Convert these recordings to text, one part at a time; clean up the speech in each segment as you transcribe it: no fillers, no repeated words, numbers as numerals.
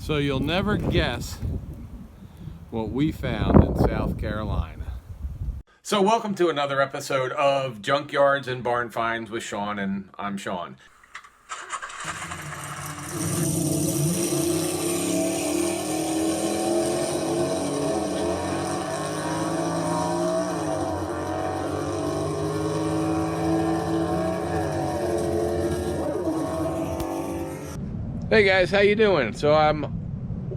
So you'll never guess what we found in South Carolina. So welcome to another episode of Junkyards and Barn Finds with Sean, and I'm Sean. Hey guys, how you doing? So I'm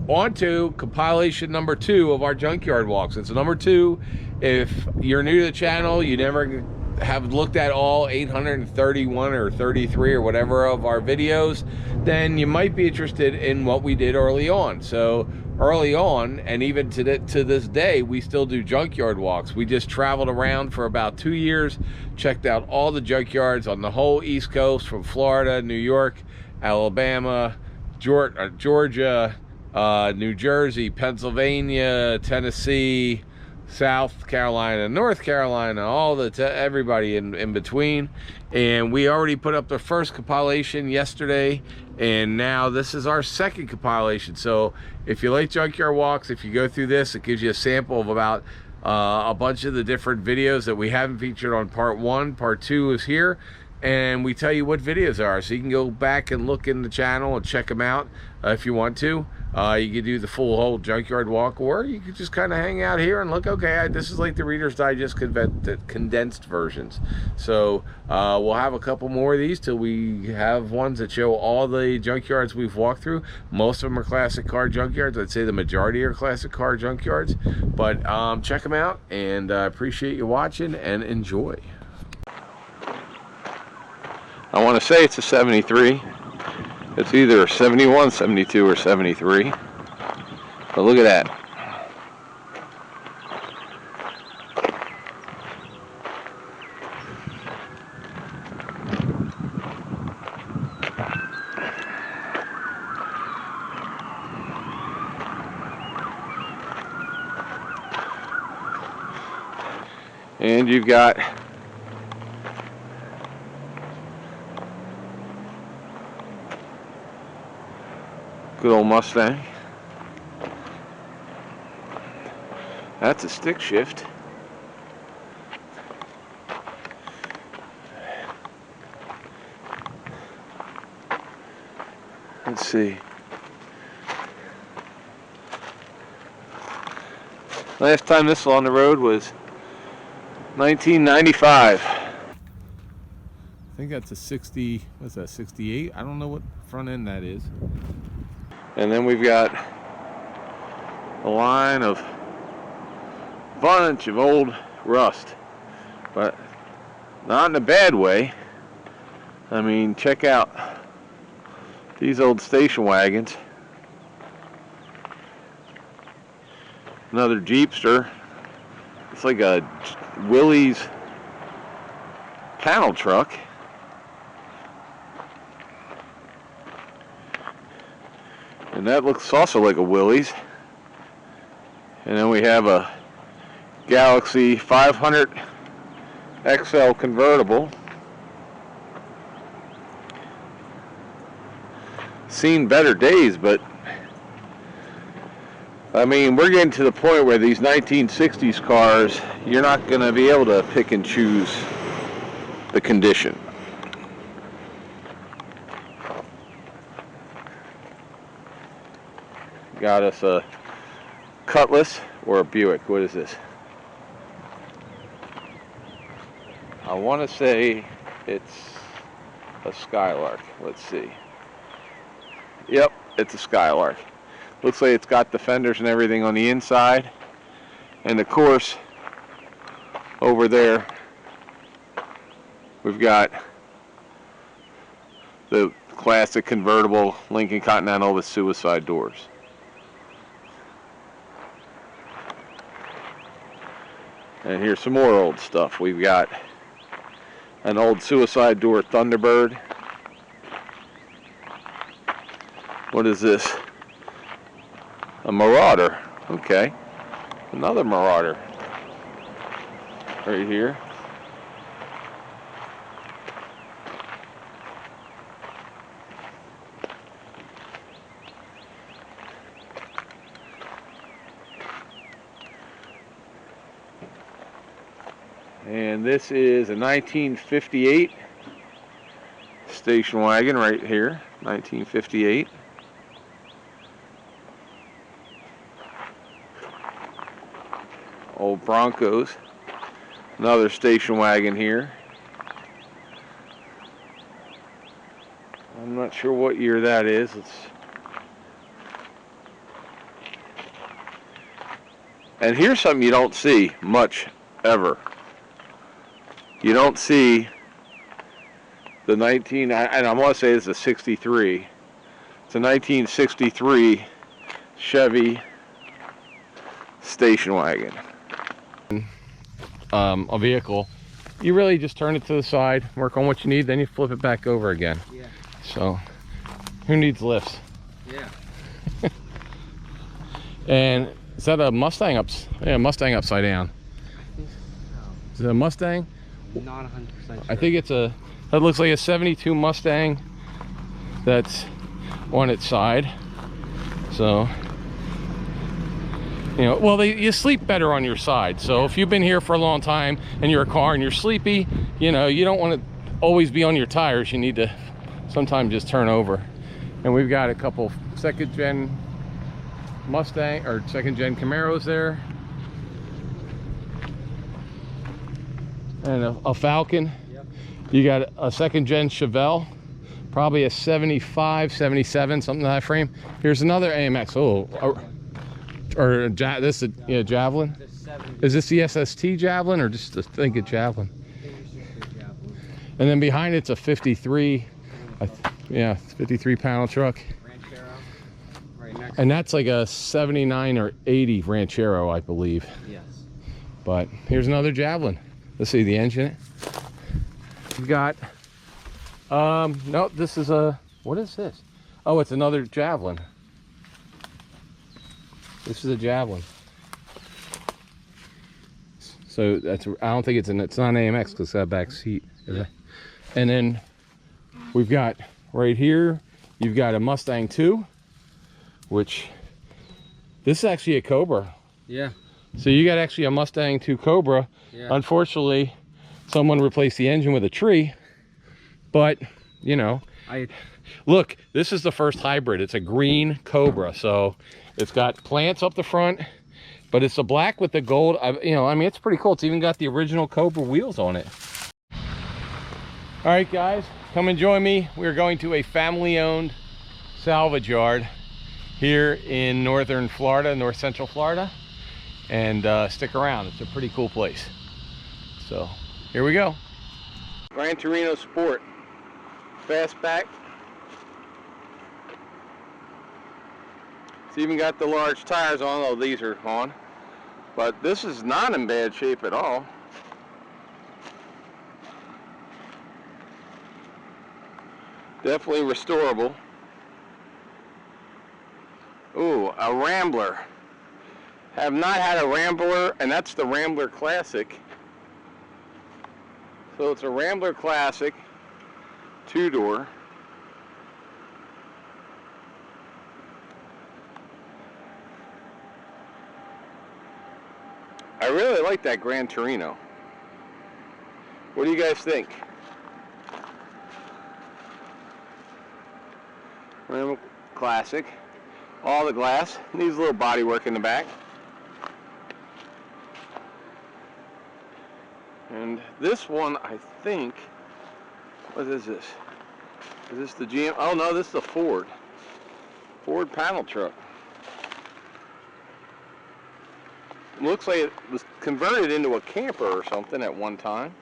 on to compilation number 2 of our Junkyard walks. It's number 2. If you're new to the channel, you never have looked at all 831 or 33 or whatever of our videos, then you might be interested in what we did early on. So early on, and even to this day, we still do junkyard walks. We just traveled around for about 2 years, checked out all the junkyards on the whole East Coast, from Florida, New York, Alabama, Georgia, New Jersey, Pennsylvania, Tennessee, South Carolina, North Carolina, all everybody in between. And we already put up the first compilation yesterday, and now this is our second compilation. So if you like junkyard walks, if you go through this, it gives you a sample of about a bunch of the different videos that we haven't featured on part 1. Part 2 is here, and we tell you what videos are, so you can go back and look in the channel and check them out if you want to. You can do the full whole junkyard walk, or you could just kind of hang out here and look. Okay, this is like the Reader's Digest condensed versions. So we'll have a couple more of these till we have ones that show all the junkyards we've walked through. Most of them are classic car junkyards. I'd say the majority are classic car junkyards, but check them out, and I appreciate you watching and enjoy. I want to say it's a 73. It's either a 71, 72, or 73. But look at that. And you've got good old Mustang. That's a stick shift. Let's see. Last time this was on the road was 1995. I think that's a 60, what's that, 68? I don't know what front end that is. And then we've got a line of bunch of old rust, but not in a bad way. I mean, check out these old station wagons. Another Jeepster. It's like a Willys panel truck. And that looks also like a Willys. And then we have a Galaxy 500 XL convertible. Seen better days, but I mean, we're getting to the point where these 1960s cars, you're not going to be able to pick and choose the condition. Got us a Cutlass or a Buick. What is this? I want to say it's a Skylark. Let's see. Yep, it's a Skylark. Looks like it's got the fenders and everything on the inside. And of course, over there, we've got the classic convertible Lincoln Continental with suicide doors. And here's some more old stuff. We've got an old suicide door Thunderbird. What is this? A Marauder. Okay. Another Marauder. Right here. And this is a 1958 station wagon right here, 1958. Old Broncos. Another station wagon here. I'm not sure what year that is. And here's something you don't see much ever. You don't see the and I want to say it's a 63. It's a 1963 Chevy station wagon. A vehicle, you really just turn it to the side, work on what you need, then you flip it back over again. Yeah. So, who needs lifts? Yeah. And is that a Mustang Yeah, Mustang upside down. I think so. Is it a Mustang? Not 100% sure. I think it's that looks like a 72 Mustang that's on its side. So, you know, well, you sleep better on your side. So if you've been here for a long time and you're a car and you're sleepy, you know, you don't want to always be on your tires. You need to sometimes just turn over. And we've got a couple second gen Mustang or second gen Camaros there. And a Falcon. Yep. You got a second gen Chevelle, probably a 75, 77, something in that frame. Here's another AMX. This is a Javelin. Is this the SST Javelin or just the Think Javelin? And then behind it's a 53, 53 panel truck. Ranchero, right next. And that's like a 79 or 80 Ranchero, I believe. Yes. But here's another Javelin. Let's see the engine. We've got, no, this is what is this? Oh, it's another Javelin. This is a Javelin. So I don't think it's not an AMX because it's got a back seat. And then we've got right here, you've got a Mustang 2, which this is actually a Cobra. Yeah. So you got actually a Mustang 2 Cobra. Yeah. Unfortunately, someone replaced the engine with a tree, but you know, look, this is the first hybrid. It's a green Cobra, so it's got plants up the front, but it's a black with the gold. I mean, it's pretty cool. It's even got the original Cobra wheels on it. All right, guys, come and join me. We're going to a family-owned salvage yard here in northern Florida, north central Florida, and stick around. It's a pretty cool place. So here we go. Gran Torino Sport, fastback. It's even got the large tires on, though these are on. But this is not in bad shape at all. Definitely restorable. Ooh, a Rambler. Have not had a Rambler, and that's the Rambler Classic. So it's a Rambler Classic, two-door. I really like that Gran Torino. What do you guys think? Rambler Classic. All the glass. Needs a little body work in the back. And this one, I think, what is this? Is this the GM? Oh no, this is the Ford panel truck. Looks like it was converted into a camper or something at one time.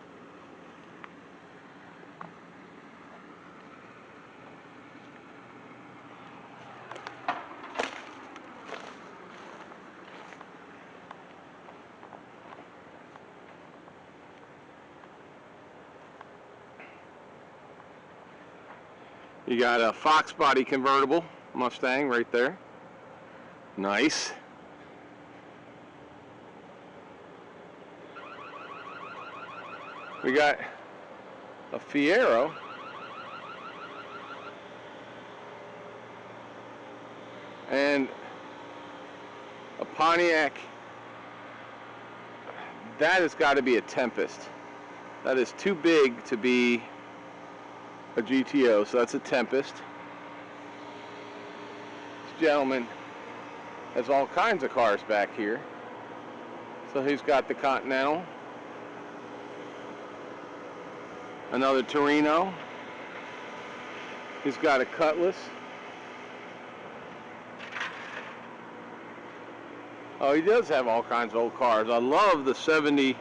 You got a Fox body convertible Mustang right there. Nice. We got a Fiero. And a Pontiac. That has got to be a Tempest. that is too big to be a GTO. So that's a Tempest. This gentleman has all kinds of cars back here. So he's got the Continental, another Torino. He's got a Cutlass. Oh, he does have all kinds of old cars. I love the 70.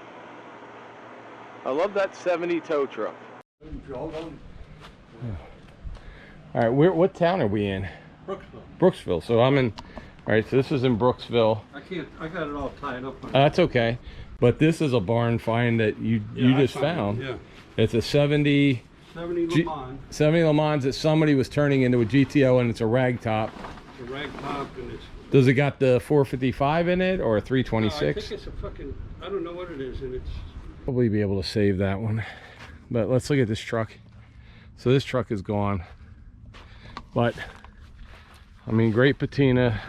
I love that 70 tow truck. All right, what town are we in? Brooksville. Brooksville. So I'm in. All right, so this is in Brooksville. I got it all tied up. That's okay, but this is a barn find that you just found. Yeah. It's a 70 Le Mans. 70 Le Mans that somebody was turning into a GTO, and it's a rag top. It's a rag top, and it's. Does it got the 455 in it or a 326? I think it's a fucking. I don't know what it is, and it's. Probably be able to save that one, but let's look at this truck. So this truck is gone, but I mean, great patina.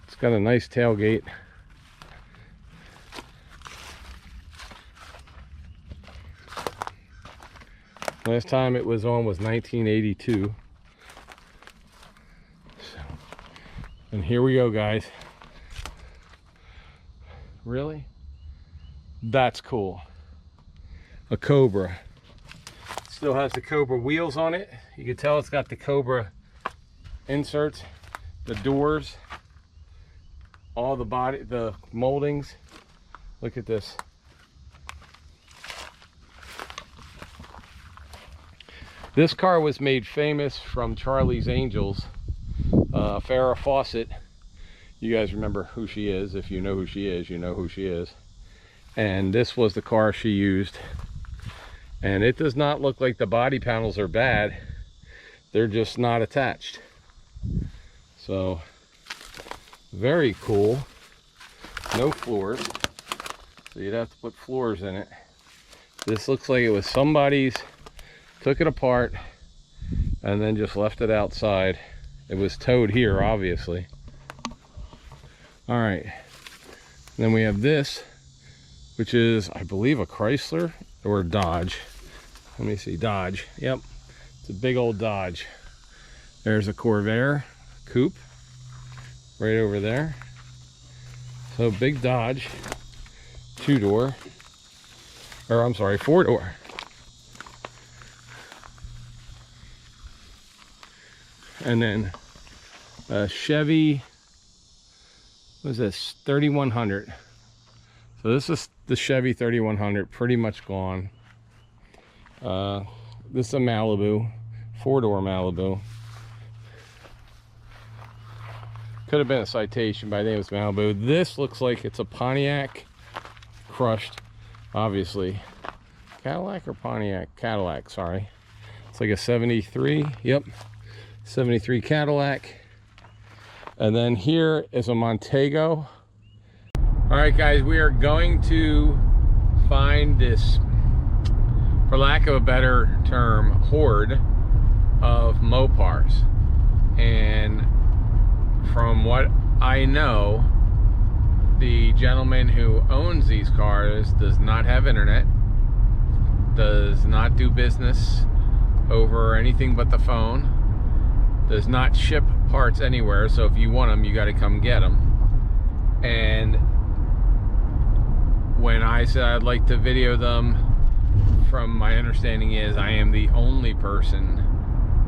It's got a nice tailgate. Last time it was on was 1982. So, and here we go, guys. Really? That's cool. A Cobra. Still has the Cobra wheels on it. You can tell it's got the Cobra inserts, the doors, all the body, the moldings. Look at this. This car was made famous from Charlie's Angels. Farrah Fawcett. You guys remember who she is. If you know who she is, you know who she is. And this was the car she used. And it does not look like the body panels are bad. They're just not attached. So, very cool. No floors. So you'd have to put floors in it. This looks like it was somebody's, took it apart, and then just left it outside. It was towed here, obviously. All right. Then we have this, which is, I believe, a Chrysler or a Dodge. Let me see, Dodge. Yep, it's a big old Dodge. There's a Corvair coupe right over there. So big Dodge, 2-door, or I'm sorry, 4-door. And then a Chevy, what is this, 3100. So this is the Chevy 3100, pretty much gone. This is a Malibu, 4-door Malibu. Could have been a Citation, but I think it was Malibu. This looks like it's a Pontiac, crushed, obviously. Cadillac or Pontiac? Cadillac, sorry. It's like a 73, yep. 73 Cadillac. And then here is a Montego. All right, guys, we are going to find this, for lack of a better term, horde of Mopars. And from what I know, the gentleman who owns these cars does not have internet, does not do business over anything but the phone, does not ship parts anywhere, so if you want them, you got to come get them. And when I said I'd like to video them, from my understanding is I am the only person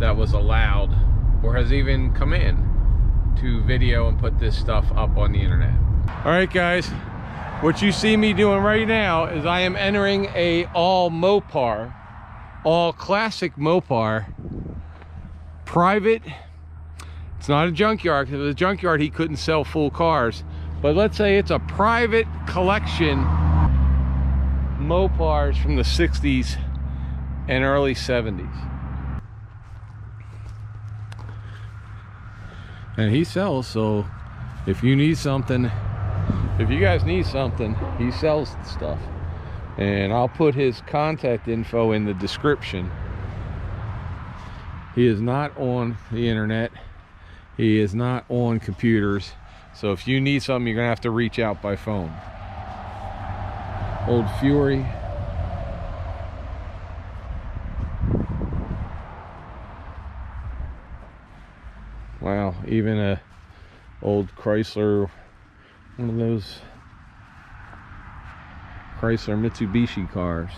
that was allowed or has even come in to video and put this stuff up on the internet. All right, guys, what you see me doing right now is I am entering a all Mopar, all classic Mopar, private. It's not a junkyard, because if it was a junkyard he couldn't sell full cars, but let's say it's a private collection Mopars from the 60s and early 70s. And he sells, so if you need something, if you guys need something, he sells stuff. And I'll put his contact info in the description. He is not on the internet. He is not on computers. So if you need something, you're gonna have to reach out by phone. Old Fury. Wow, even a old Chrysler, one of those Chrysler Mitsubishi cars.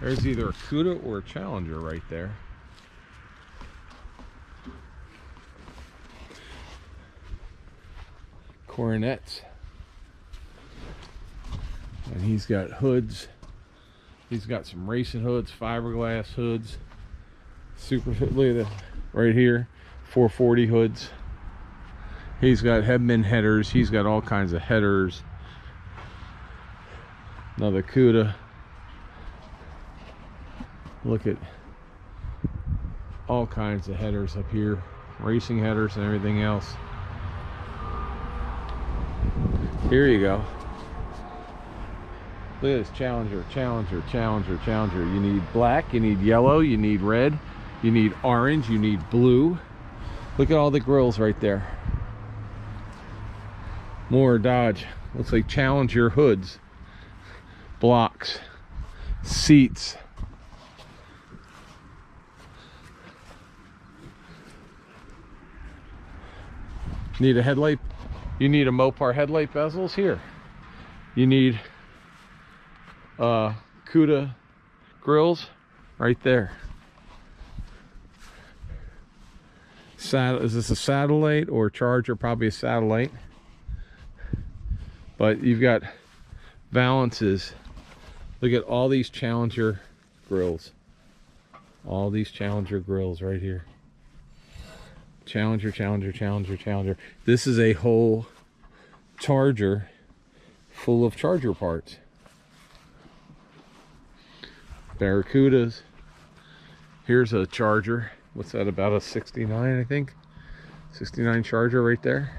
There's either a Cuda or a Challenger right there. Coronets. And he's got hoods. He's got some racing hoods, fiberglass hoods. Super, look at that right here, 440 hoods. He's got Hebman headers. He's got all kinds of headers. Another Cuda. Look at all kinds of headers up here, racing headers and everything else. Here you go. Look at this Challenger, Challenger, Challenger, Challenger. You need black, you need yellow, you need red, you need orange, you need blue. Look at all the grills right there. More Dodge. Looks like Challenger hoods, blocks, seats. Need a headlight? You need a Mopar headlight bezels here. You need Cuda grills right there. Is this a satellite or Charger? Probably a satellite. But you've got valances. Look at all these Challenger grills. All these Challenger grills right here. Challenger, Challenger, Challenger, Challenger. This is a whole Charger full of Charger parts. Barracudas. Here's a Charger. What's that, about a 69, I think? 69 Charger right there.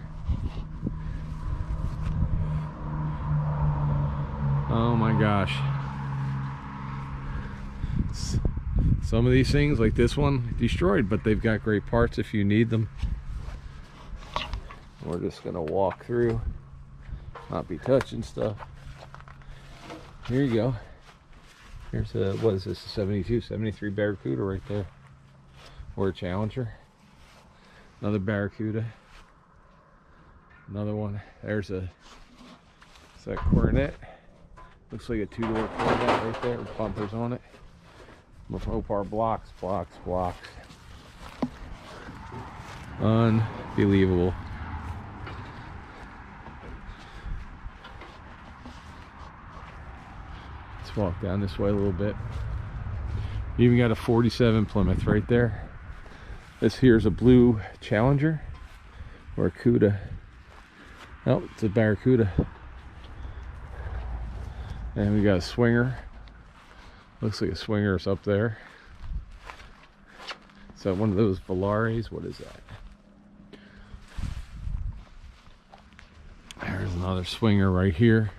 Oh my gosh. Some of these things, like this one, destroyed, but they've got great parts if you need them. We're just gonna walk through, not be touching stuff. Here you go. Here's a, what is this, a 72, 73 Barracuda right there. Or a Challenger. Another Barracuda. Another one. There's a, is that Coronet? Looks like a two-door Coronet right there with bumpers on it. Mopar blocks, blocks, blocks. Unbelievable. Let's walk down this way a little bit. You even got a 47 Plymouth right there. This here's a blue Challenger or a Cuda. Oh, it's a Barracuda. And we got a Swinger. Looks like a Swinger's up there. So one of those Valaris. What is that? There's another Swinger right here.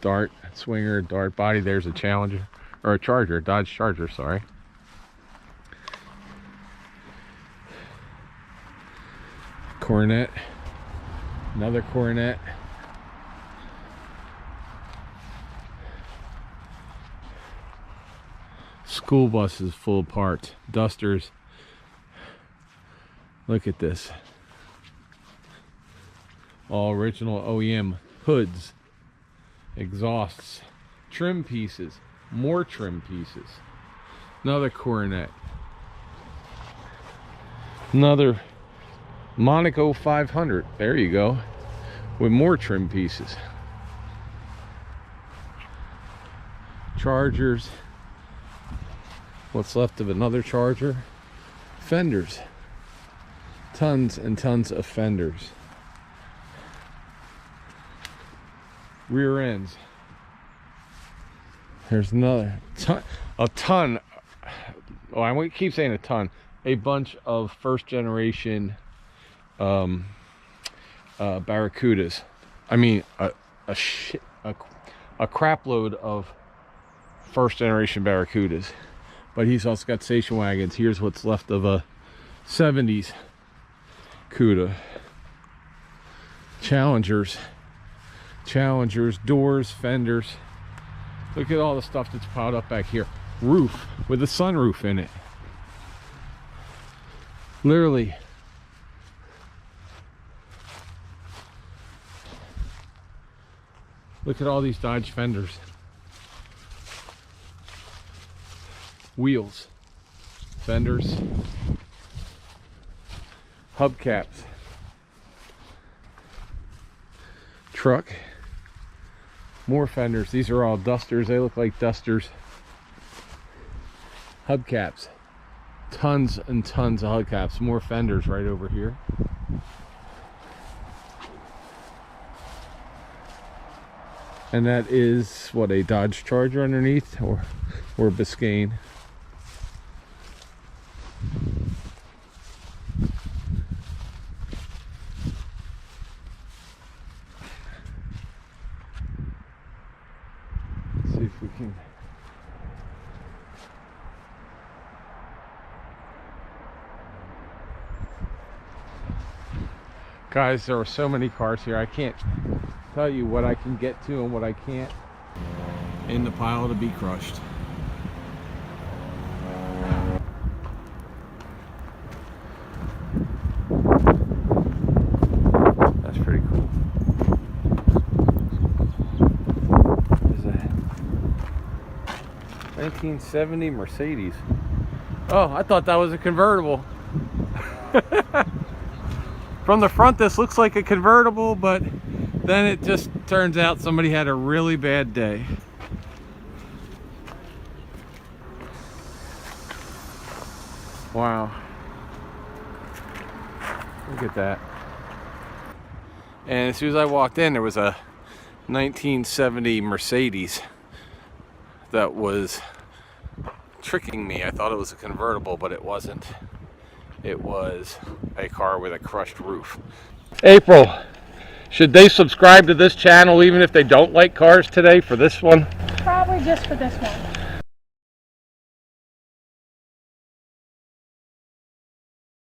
Dart, Swinger, Dart body. There's a Challenger, or a Charger, Dodge Charger, sorry. Coronet. Another Coronet. School buses full of parts, dusters. Look at this. All original OEM hoods, exhausts, trim pieces, more trim pieces. Another Coronet. Another Monaco 500. There you go. With more trim pieces. Chargers. What's left of another Charger? Fenders. Tons and tons of fenders. Rear ends. There's another ton, a ton. Oh, I won't keep saying a ton. A bunch of first generation Barracudas. I mean, a crap load of first generation Barracudas. but he's also got station wagons. Here's what's left of a 70s Cuda. Challengers, doors, fenders. Look at all the stuff that's piled up back here. Roof with a sunroof in it. Literally. Look at all these Dodge fenders. Wheels, fenders, hubcaps, truck, more fenders. These are all dusters. They look like dusters. Hubcaps, tons and tons of hubcaps. More fenders right over here. And that is what, a Dodge Charger underneath, or Biscayne. Let's see if we can. Guys, there are so many cars here. I can't tell you what I can get to and what I can't. In the pile to be crushed. That's pretty cool. What is that? 1970 Mercedes. Oh, I thought that was a convertible. From the front, this looks like a convertible, but then it just turns out somebody had a really bad day. Wow. Look at that. And as soon as I walked in, there was a 1970 Mercedes that was tricking me. I thought it was a convertible, but it wasn't. It was a car with a crushed roof. April, should they subscribe to this channel even if they don't like cars today for this one? Probably just for this one.